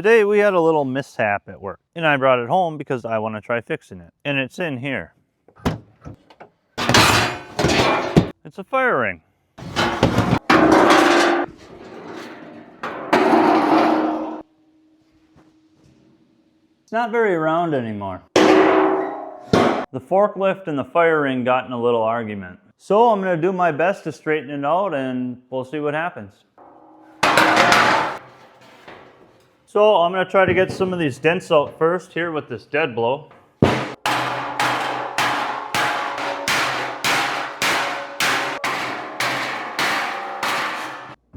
Today we had a little mishap at work, and I brought it home because I want to try fixing it. And it's in here. It's a fire ring. It's not very round anymore. The forklift and the fire ring got in a little argument. So I'm going to do my best to straighten it out and we'll see what happens. So I'm going to try to get some of these dents out first here with this dead blow.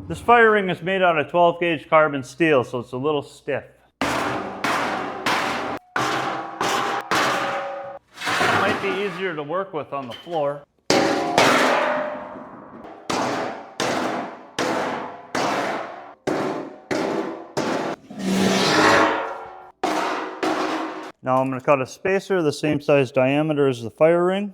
This fire ring is made out of 12 gauge carbon steel, so it's a little stiff. It might be easier to work with on the floor. Now I'm going to cut a spacer the same size diameter as the fire ring.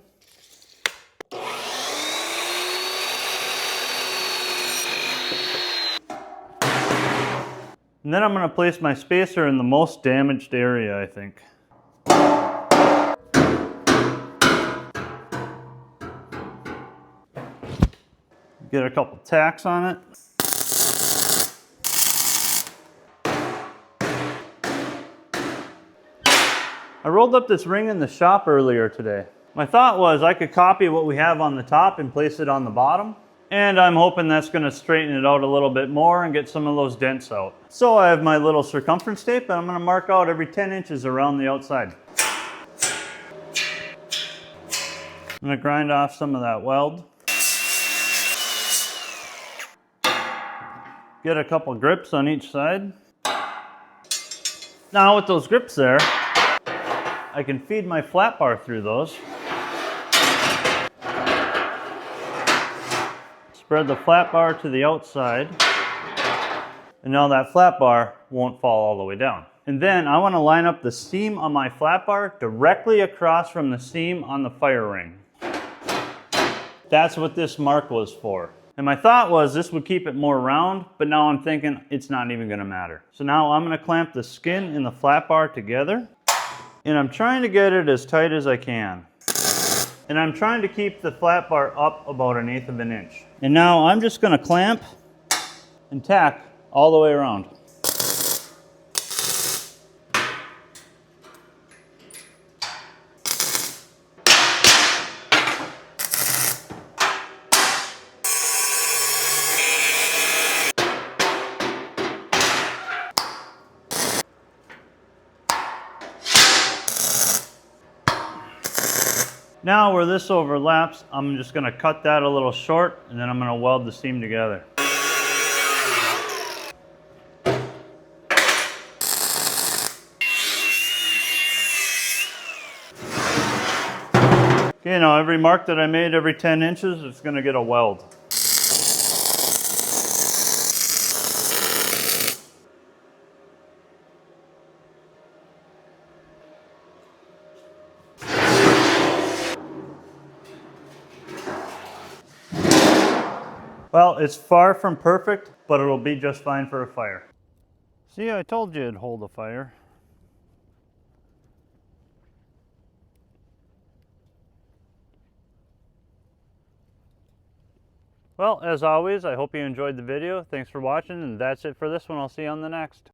And then I'm going to place my spacer in the most damaged area, I think. Get a couple tacks on it. I rolled up this ring in the shop earlier today. My thought was I could copy what we have on the top and place it on the bottom. And I'm hoping that's going to straighten it out a little bit more and get some of those dents out. So I have my little circumference tape and I'm going to mark out every 10 inches around the outside. I'm going to grind off some of that weld. Get a couple grips on each side. Now with those grips there, I can feed my flat bar through those. Spread the flat bar to the outside. And now that flat bar won't fall all the way down. And then I want to line up the seam on my flat bar directly across from the seam on the fire ring. That's what this mark was for. And my thought was this would keep it more round, but now I'm thinking it's not even going to matter. So now I'm going to clamp the skin and the flat bar together. And I'm trying to get it as tight as I can. And I'm trying to keep the flat bar up about 1/8 of an inch. And now I'm just going to clamp and tack all the way around. Now where this overlaps, I'm just going to cut that a little short and then I'm going to weld the seam together. Okay, now every mark that I made every 10 inches, it's going to get a weld. Well, it's far from perfect, but it'll be just fine for a fire. See, I told you it'd hold a fire. Well, as always, I hope you enjoyed the video. Thanks for watching, and that's it for this one. I'll see you on the next.